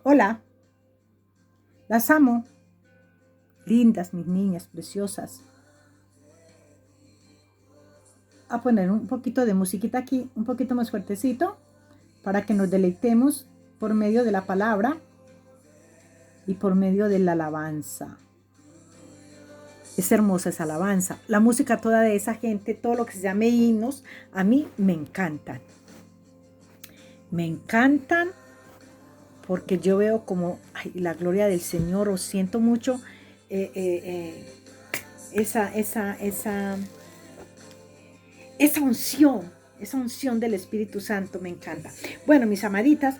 Hola, las amo, lindas, mis niñas preciosas. A poner un poquito de musiquita aquí, un poquito más fuertecito, para que nos deleitemos por medio de la palabra y por medio de la alabanza. Es hermosa esa alabanza. La música toda de esa gente, todo lo que se llame himnos, a mí me encantan. Me encantan porque yo veo como ay, la gloria del Señor, o siento mucho eh, eh, eh, esa esa unción del Espíritu Santo me encanta. Bueno, mis amaditas,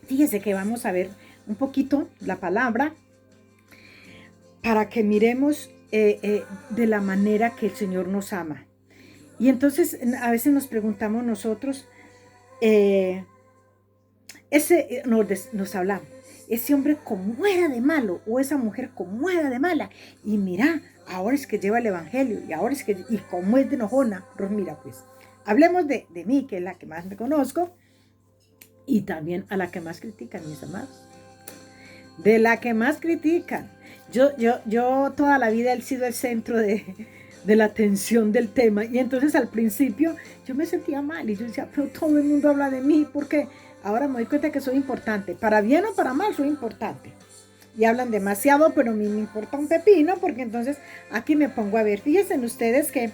fíjense que vamos a ver un poquito la palabra para que miremos de la manera que el Señor nos ama. Y entonces a veces nos preguntamos nosotros, eh, nos hablamos, ese hombre como era de malo o esa mujer como era de mala. Y mira, ahora es que lleva el evangelio y ahora es que, y como es de enojona, pues mira pues, hablemos de mí, que es la que más me conozco, y también a la que más critican, mis amados. De la que más critican. Yo toda la vida he sido el centro de la atención del tema. Y entonces al principio yo me sentía mal y yo decía, pero todo el mundo habla de mí porque ahora me doy cuenta que soy importante. Para bien o para mal soy importante. Y hablan demasiado, pero a mí me importa un pepino porque entonces aquí me pongo a ver. Fíjense ustedes que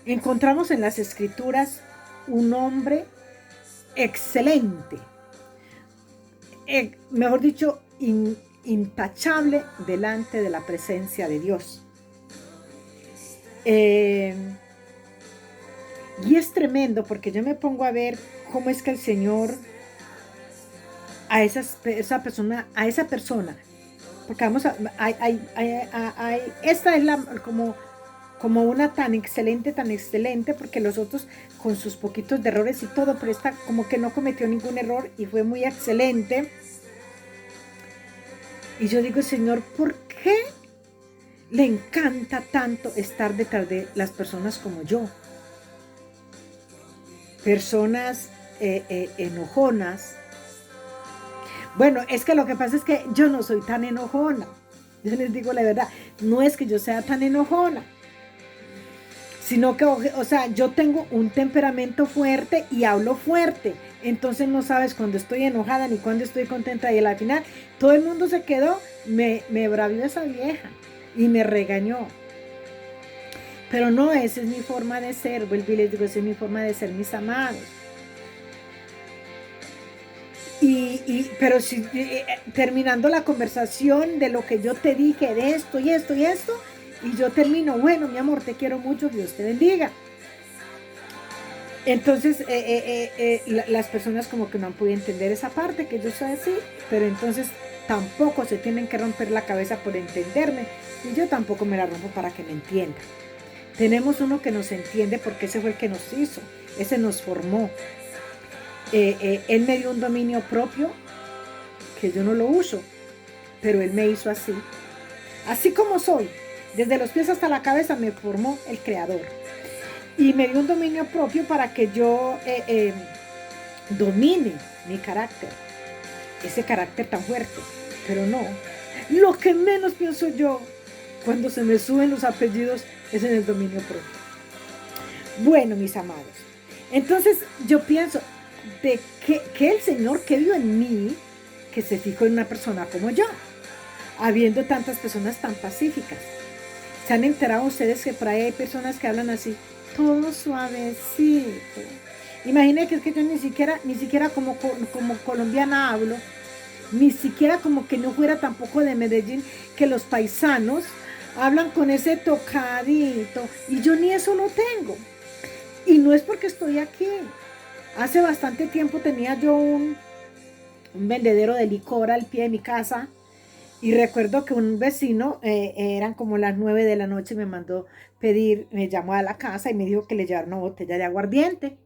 encontramos en las escrituras un hombre excelente, mejor dicho, intachable delante de la presencia de Dios. Y es tremendo porque yo me pongo a ver cómo es que el Señor a esa persona, porque vamos a, esta es como una tan excelente, porque los otros con sus poquitos de errores y todo, pero esta como que no cometió ningún error y fue muy excelente. Y yo digo, Señor, ¿por qué le encanta tanto estar detrás de las personas como yo? Personas enojonas. Bueno, es que lo que pasa es que yo no soy tan enojona. Yo les digo la verdad, no es que yo sea tan enojona, sino que, o sea, yo tengo un temperamento fuerte y hablo fuerte. Entonces no sabes cuando estoy enojada ni cuando estoy contenta. Y al final todo el mundo se quedó, me bravió esa vieja y me regañó. Pero no, esa es mi forma de ser. Vuelvo y les digo, esa es mi forma de ser, mis amados. Pero si terminando la conversación de lo que yo te dije, de esto y esto y esto, y yo termino, bueno, mi amor, te quiero mucho, Dios te bendiga. Entonces, las personas como que no han podido entender esa parte, que yo soy así, pero entonces tampoco se tienen que romper la cabeza por entenderme, y yo tampoco me la rompo para que me entiendan. Tenemos uno que nos entiende porque ese fue el que nos hizo, ese nos formó. Él me dio un dominio propio que yo no lo uso, pero él me hizo así. Así como soy, desde los pies hasta la cabeza me formó el creador. Y me dio un dominio propio para que yo domine mi carácter, ese carácter tan fuerte. Pero no, lo que menos pienso yo cuando se me suben los apellidos es en el dominio propio. Bueno, mis amados, entonces yo pienso de que el Señor que vio en mí, que se fijó en una persona como yo, habiendo tantas personas tan pacíficas. ¿Se han enterado ustedes que por ahí hay personas que hablan así, todo suavecito? Imaginen que es que yo ni siquiera como colombiana hablo, ni siquiera como que no fuera tampoco de Medellín, que los paisanos hablan con ese tocadito, y yo ni eso lo tengo. Y no es porque estoy aquí. Hace bastante tiempo tenía yo un vendedero de licor al pie de mi casa. Y recuerdo que un vecino, eran como las 9 de la noche, me mandó pedir, me llamó a la casa y me dijo que le llevara una botella de aguardiente.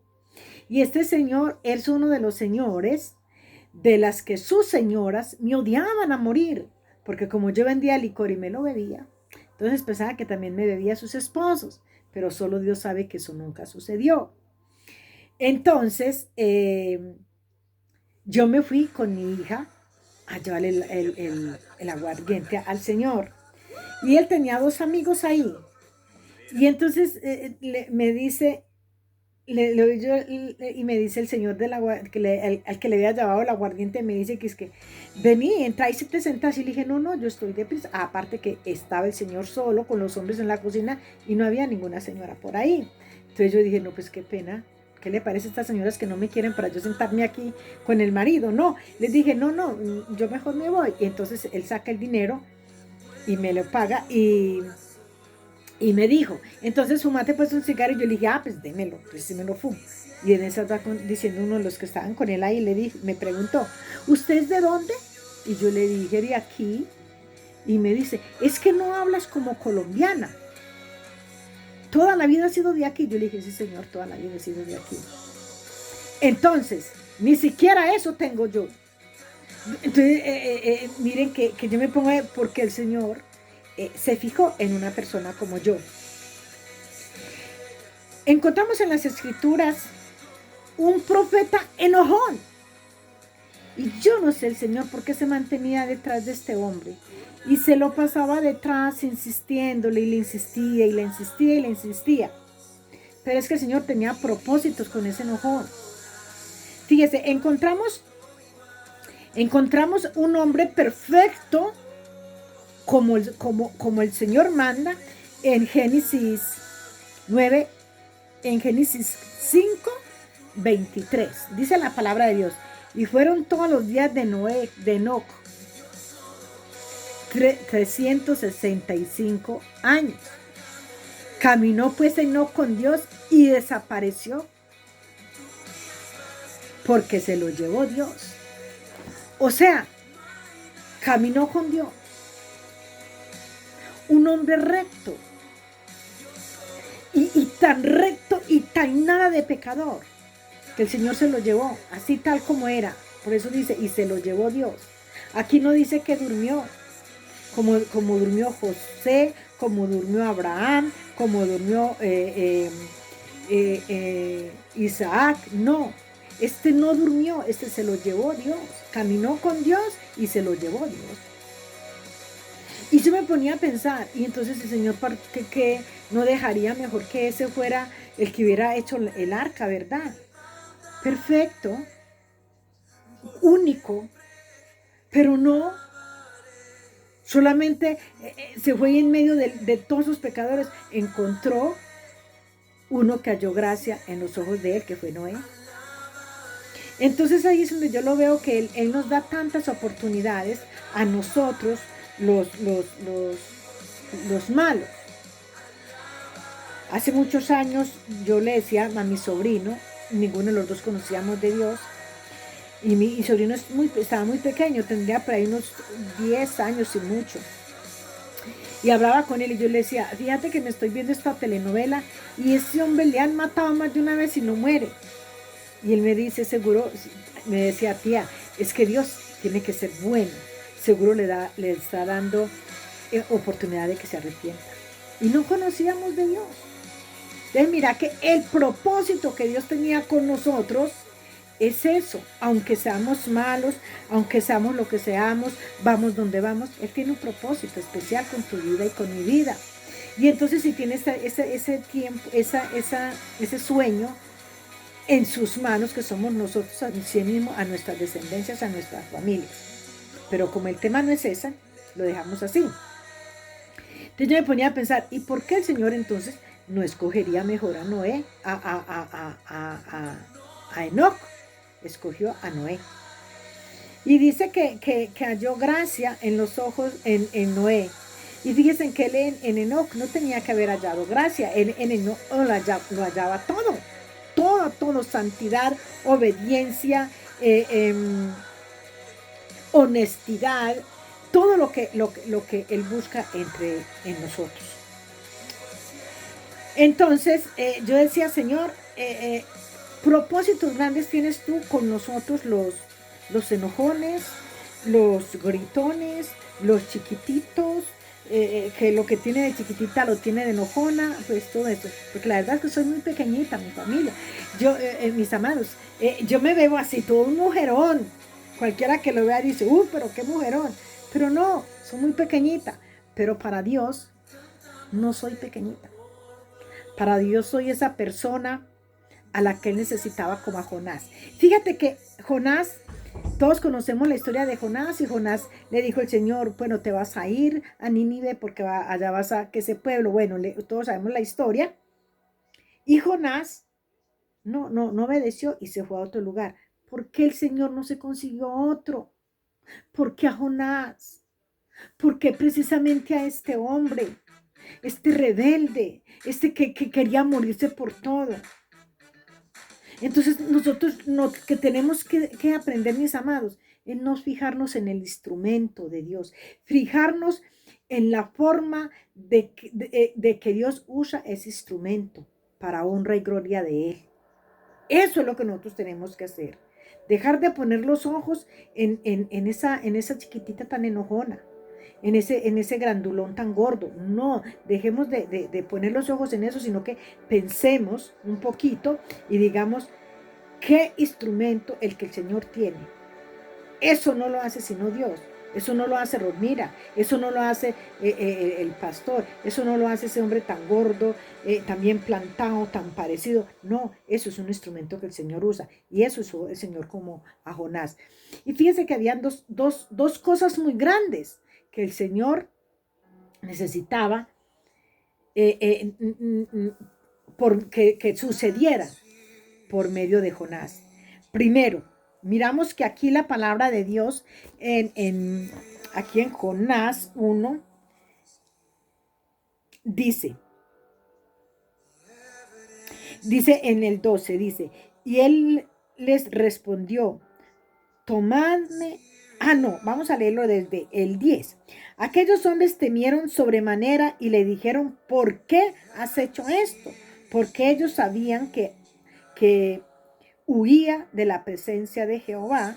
Y este señor es uno de los señores de las que sus señoras me odiaban a morir, porque como yo vendía licor y me lo bebía, entonces pensaba que también me bebía a sus esposos, pero solo Dios sabe que eso nunca sucedió. Entonces, yo me fui con mi hija a llevarle el aguardiente al Señor. Y él tenía 2 amigos ahí. Y entonces me dice, y me dice el señor al que le había llevado el aguardiente, me dice que es que vení, entra y se te sentas. Y le dije, no, yo estoy deprisa. Aparte que estaba el señor solo con los hombres en la cocina y no había ninguna señora por ahí. Entonces yo dije, no, pues qué pena. ¿Qué le parece a estas señoras que no me quieren para yo sentarme aquí con el marido? No, les dije, no, yo mejor me voy. Y entonces él saca el dinero y me lo paga y me dijo, entonces fumate pues un cigarro. Y yo le dije, pues démelo, pues sí me lo fumo. Y en eso estaba diciendo uno de los que estaban con él ahí, me preguntó, ¿usted es de dónde? Y yo le dije, de aquí. Y me dice, es que no hablas como colombiana. Toda la vida he sido de aquí. Yo le dije, sí señor, toda la vida he sido de aquí. Entonces, ni siquiera eso tengo yo. Entonces, miren que yo me pongo, porque el Señor se fijó en una persona como yo. Encontramos en las Escrituras un profeta enojón. Y yo no sé el Señor por qué se mantenía detrás de este hombre. Y se lo pasaba detrás insistiéndole, y le insistía, y le insistía, y le insistía. Pero es que el Señor tenía propósitos con ese enojón. Fíjese, encontramos un hombre perfecto como el Señor manda en Génesis 9, en Génesis 5, 23. Dice la palabra de Dios, y fueron todos los días de Enoc 365 años. Caminó pues Enoc con Dios y desapareció porque se lo llevó Dios. O sea, caminó con Dios. Un hombre recto. Y tan recto y tan nada de pecador, que el Señor se lo llevó, así tal como era. Por eso dice, y se lo llevó Dios. Aquí no dice que durmió, como durmió José, como durmió Abraham, como durmió Isaac. No, este no durmió, este se lo llevó Dios. Caminó con Dios y se lo llevó Dios. Y yo me ponía a pensar, y entonces el Señor, ¿por qué no dejaría mejor que ese fuera el que hubiera hecho el arca, verdad? Perfecto, único, pero no, solamente se fue en medio de todos sus pecadores, encontró uno que halló gracia en los ojos de él, que fue Noé. Entonces ahí es donde yo lo veo, que él nos da tantas oportunidades a nosotros, los malos. Hace muchos años yo le decía a mi sobrino, ninguno de los dos conocíamos de Dios, y mi sobrino estaba muy pequeño, tendría por ahí unos 10 años y mucho. Y hablaba con él y yo le decía, fíjate que me estoy viendo esta telenovela y ese hombre le han matado más de una vez y no muere. Y él me dice, seguro, me decía, tía, es que Dios tiene que ser bueno, seguro le está dando oportunidad de que se arrepienta. Y no conocíamos de Dios. Entonces mira que el propósito que Dios tenía con nosotros es eso. Aunque seamos malos, aunque seamos lo que seamos, vamos donde vamos, Él tiene un propósito especial con tu vida y con mi vida. Y entonces si tiene ese tiempo, ese sueño en sus manos, que somos nosotros a sí mismos, a nuestras descendencias, a nuestras familias. Pero como el tema no es ese, lo dejamos así. Entonces yo me ponía a pensar, ¿y por qué el Señor entonces no escogería mejor a Noé, a Enoc? Escogió a Noé. Y dice que halló gracia en los ojos en Noé. Y fíjense que él en Enoc no tenía que haber hallado gracia. Él en Enoc lo hallaba todo, santidad, obediencia, honestidad, todo lo que Él busca en nosotros. Entonces yo decía, Señor, propósitos grandes tienes tú con nosotros, los enojones, los gritones, los chiquititos, que lo que tiene de chiquitita lo tiene de enojona, pues todo eso. Porque la verdad es que soy muy pequeñita, mi familia. Yo, mis amados, Yo me veo así, todo un mujerón. Cualquiera que lo vea dice, pero qué mujerón. Pero no, soy muy pequeñita. Pero para Dios no soy pequeñita. Para Dios soy esa persona a la que él necesitaba como a Jonás. Fíjate que Jonás, todos conocemos la historia de Jonás, y Jonás le dijo al Señor, bueno, te vas a ir a Nínive porque allá vas a que ese pueblo, bueno, todos sabemos la historia. Y Jonás no obedeció y se fue a otro lugar. ¿Por qué el Señor no se consiguió otro? ¿Por qué a Jonás? ¿Por qué precisamente a este hombre? Este rebelde, este que quería morirse por todo. Entonces nosotros que tenemos que aprender, mis amados, es no fijarnos en el instrumento de Dios, fijarnos en la forma de que Dios usa ese instrumento para honra y gloria de Él. Eso es lo que nosotros tenemos que hacer. Dejar de poner los ojos en esa chiquitita tan enojona, en ese grandulón tan gordo. No, dejemos de poner los ojos en eso, sino que pensemos un poquito y digamos, ¿qué instrumento el que el Señor tiene? Eso no lo hace sino Dios. Eso no lo hace Rodmira, eso no lo hace el pastor, eso no lo hace ese hombre tan gordo, también plantado, tan parecido. No, eso es un instrumento que el Señor usa, y eso usó el Señor como a Jonás. Y fíjense que habían dos cosas muy grandes que el Señor necesitaba que sucedieran por medio de Jonás. Primero, miramos que aquí la palabra de Dios aquí en Jonás 1 dice en el 12, dice, y él les respondió, tomadme, vamos a leerlo desde el 10. Aquellos hombres temieron sobremanera y le dijeron, ¿por qué has hecho esto? Porque ellos sabían que huía de la presencia de Jehová,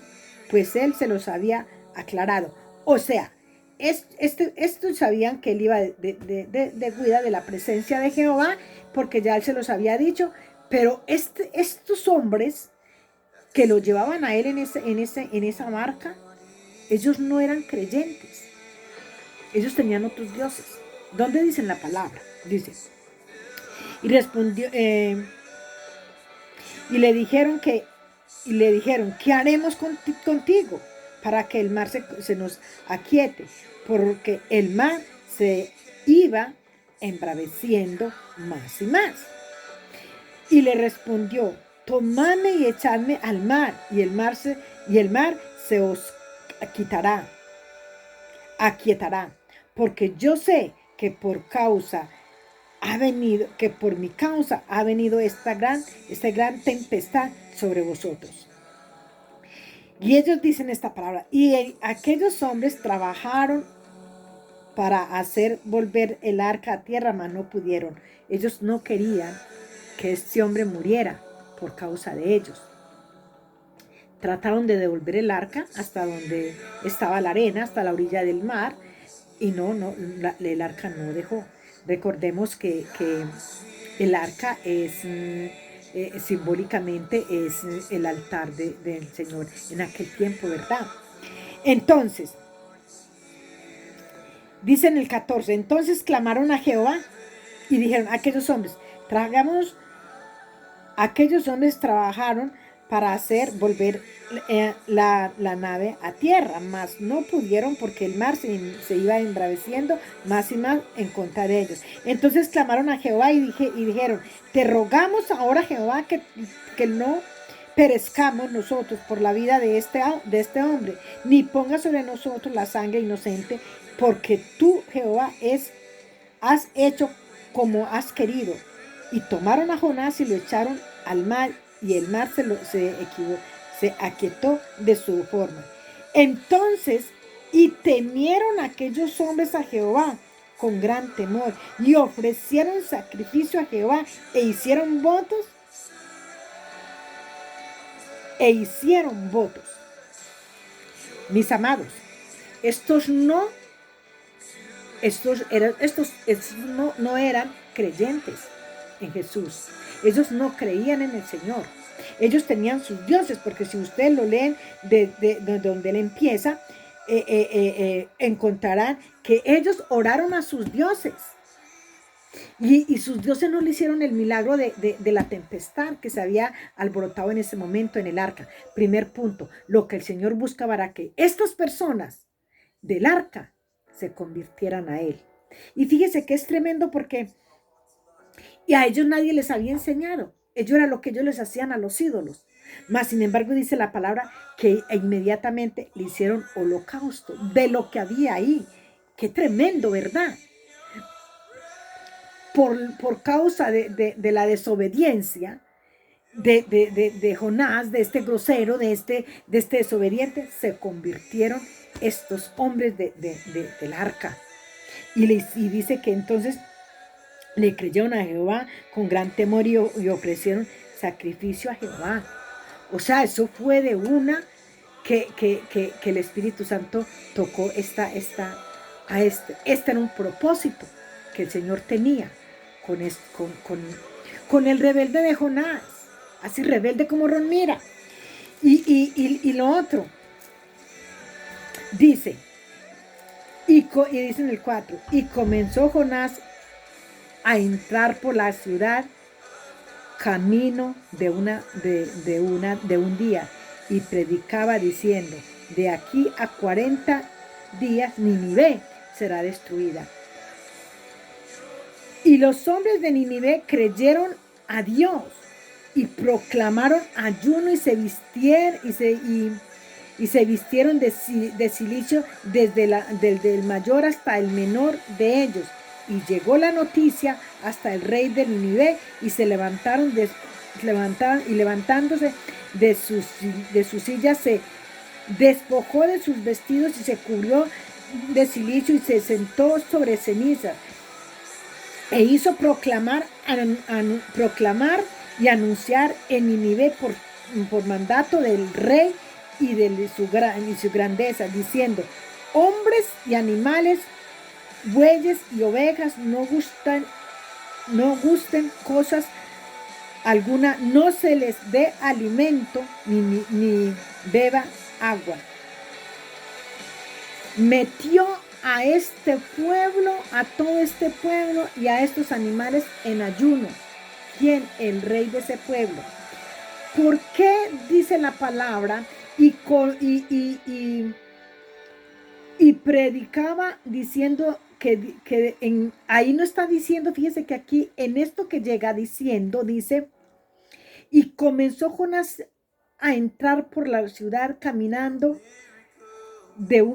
pues él se los había aclarado. O sea, estos sabían que él iba de huida de la presencia de Jehová, porque ya él se los había dicho, pero estos hombres que lo llevaban a él en esa barca, ellos no eran creyentes. Ellos tenían otros dioses. ¿Dónde dicen la palabra? Dice, y respondió, y le dijeron, ¿qué haremos contigo para que el mar se nos aquiete? Porque el mar se iba embraveciendo más y más. Y le respondió, tomadme y echadme al mar, y el mar se os aquietará, porque yo sé que por mi causa ha venido esta gran tempestad sobre vosotros. Y ellos dicen esta palabra, y aquellos hombres trabajaron para hacer volver el arca a tierra, mas no pudieron. Ellos no querían que este hombre muriera por causa de ellos. Trataron de devolver el arca hasta donde estaba la arena, hasta la orilla del mar, y el arca no dejó. Recordemos que el arca es simbólicamente es el altar del Señor en aquel tiempo, ¿verdad? Entonces, dice en el 14, entonces clamaron a Jehová y dijeron, aquellos hombres trabajaron para hacer volver la nave a tierra, mas no pudieron porque el mar se iba embraveciendo más y más en contra de ellos. Entonces clamaron a Jehová y dijeron, te rogamos ahora, Jehová, que no perezcamos nosotros por la vida de este hombre, ni ponga sobre nosotros la sangre inocente, porque tú, Jehová, has hecho como has querido. Y tomaron a Jonás y lo echaron al mar, y el mar se aquietó de su forma. Entonces, y temieron aquellos hombres a Jehová con gran temor, y ofrecieron sacrificio a Jehová, e hicieron votos. Mis amados, estos no eran creyentes en Jesús. Ellos no creían en el Señor. Ellos tenían sus dioses, porque si ustedes lo leen de donde él empieza, encontrarán que ellos oraron a sus dioses. Y sus dioses no le hicieron el milagro de la tempestad que se había alborotado en ese momento en el arca. Primer punto, lo que el Señor buscaba era que estas personas del arca se convirtieran a Él. Y fíjese que es tremendo porque y a ellos nadie les había enseñado. Ello era lo que ellos les hacían a los ídolos. Mas, sin embargo, dice la palabra que inmediatamente le hicieron holocausto de lo que había ahí. Qué tremendo, ¿verdad? Por causa de la desobediencia de Jonás, de este grosero, de este desobediente, se convirtieron estos hombres del arca. Y dice que entonces le creyeron a Jehová con gran temor y ofrecieron sacrificio a Jehová. O sea, eso fue de una que el Espíritu Santo tocó Este era un propósito que el Señor tenía con el rebelde de Jonás, así rebelde como Ron Mira. Y lo otro, dice, y dice en el 4, y comenzó Jonás a entrar por la ciudad camino de un día y predicaba diciendo, de aquí a 40 días Nínive será destruida. Y los hombres de Nínive creyeron a Dios y proclamaron ayuno y se vistieron de cilicio desde el mayor hasta el menor de ellos. Y llegó la noticia hasta el rey de Nínive y se levantándose de sus sillas se despojó de sus vestidos y se cubrió de cilicio y se sentó sobre cenizas e hizo proclamar y anunciar en Nínive por mandato del rey y de su grandeza, diciendo, hombres y animales, bueyes y ovejas no gusten cosas alguna, no se les dé alimento ni beba agua. Metió a todo este pueblo y a estos animales en ayuno. ¿Quién? El rey de ese pueblo. ¿Por qué dice la palabra? Y predicaba diciendo ahí no está diciendo, fíjese que aquí en esto que llega diciendo, dice, y comenzó Jonás a entrar por la ciudad caminando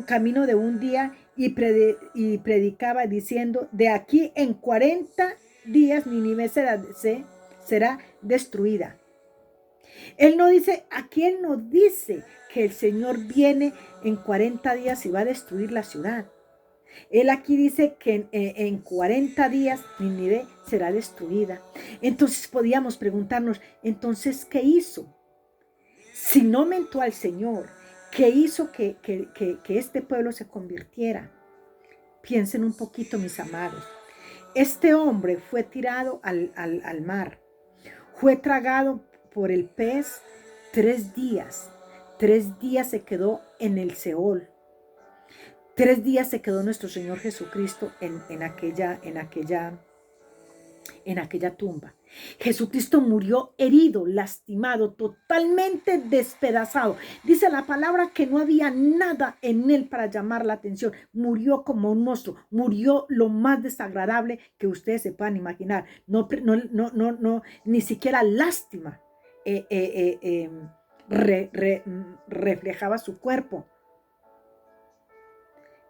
camino de un día y predicaba diciendo, de aquí en 40 días Nínive será destruida. Él no dice, aquí él no dice que el Señor viene en 40 días y va a destruir la ciudad. Él aquí dice que en 40 días Nínive será destruida. Entonces podíamos preguntarnos, entonces, ¿qué hizo? Si no mentó al Señor, ¿qué hizo que este pueblo se convirtiera? Piensen un poquito, mis amados. Este hombre fue tirado al mar, fue tragado por el pez 3 días. 3 días se quedó en el Seol. 3 días se quedó nuestro Señor Jesucristo en aquella tumba. Jesucristo murió herido, lastimado, totalmente despedazado. Dice la palabra que no había nada en él para llamar la atención. Murió como un monstruo. Murió lo más desagradable que ustedes se puedan imaginar. No, ni siquiera lástima reflejaba su cuerpo.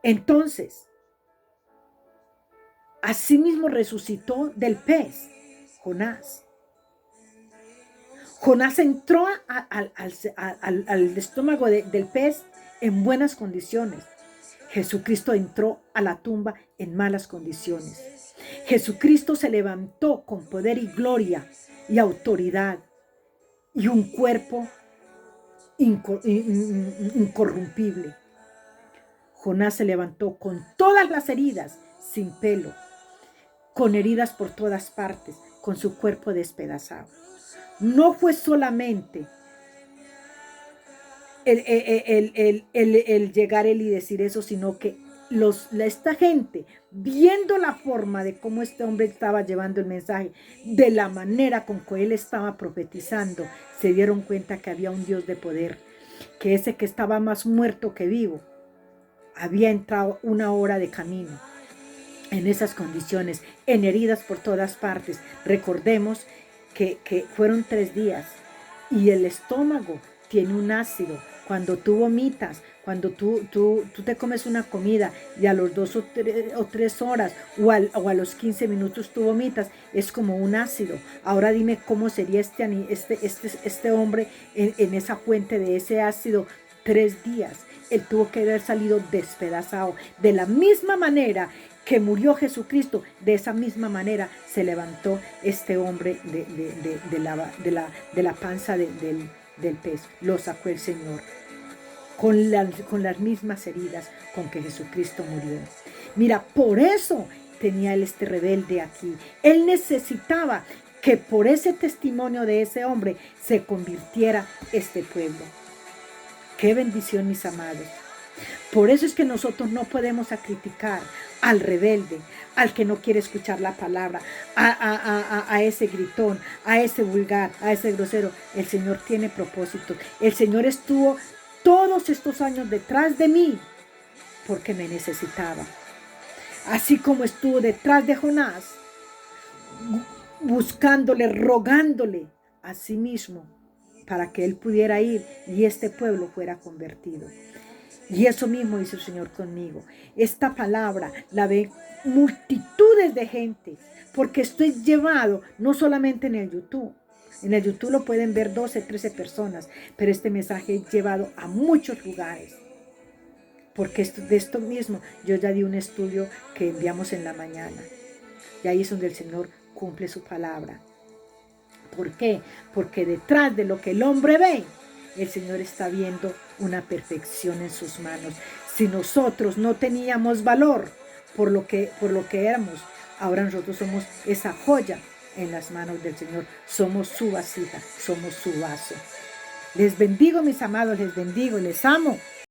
Entonces, asimismo resucitó del pez Jonás. Jonás entró al estómago del pez en buenas condiciones. Jesucristo entró a la tumba en malas condiciones. Jesucristo se levantó con poder y gloria y autoridad y un cuerpo incorrumpible. Jonás se levantó con todas las heridas, sin pelo, con heridas por todas partes, con su cuerpo despedazado. no fue solamente el llegar él y decir eso, sino que esta gente, viendo la forma de cómo este hombre estaba llevando el mensaje, de la manera con que él estaba profetizando, se dieron cuenta que había un Dios de poder, que ese que estaba más muerto que vivo, había entrado una hora de camino en esas condiciones, en heridas por todas partes. Recordemos que fueron 3 días y el estómago tiene un ácido. Cuando tú vomitas, cuando tú te comes una comida y a los 2 o 3 horas o a los 15 minutos tú vomitas, es como un ácido. Ahora dime cómo sería este hombre en esa fuente de ese ácido 3 días. Él tuvo que haber salido despedazado. De la misma manera que murió Jesucristo, de esa misma manera se levantó este hombre de la panza del pez. Lo sacó el Señor con las mismas heridas con que Jesucristo murió. Mira, por eso tenía él este rebelde aquí. Él necesitaba que por ese testimonio de ese hombre se convirtiera este pueblo. Qué bendición, mis amados. Por eso es que nosotros no podemos criticar al rebelde, al que no quiere escuchar la palabra, a ese gritón, a ese vulgar, a ese grosero. El Señor tiene propósitos. El Señor estuvo todos estos años detrás de mí porque me necesitaba. Así como estuvo detrás de Jonás, buscándole, rogándole a sí mismo para que él pudiera ir y este pueblo fuera convertido. Y eso mismo hizo el Señor conmigo. Esta palabra la ven multitudes de gente, porque estoy llevado no solamente en el YouTube. En el YouTube lo pueden ver 12, 13 personas, pero este mensaje es llevado a muchos lugares. Porque de esto mismo yo ya di un estudio que enviamos en la mañana. Y ahí es donde el Señor cumple su palabra. ¿Por qué? Porque detrás de lo que el hombre ve, el Señor está viendo una perfección en sus manos. Si nosotros no teníamos valor por lo que éramos, ahora nosotros somos esa joya en las manos del Señor. Somos su vasija, somos su vaso. Les bendigo, mis amados, les bendigo, les amo.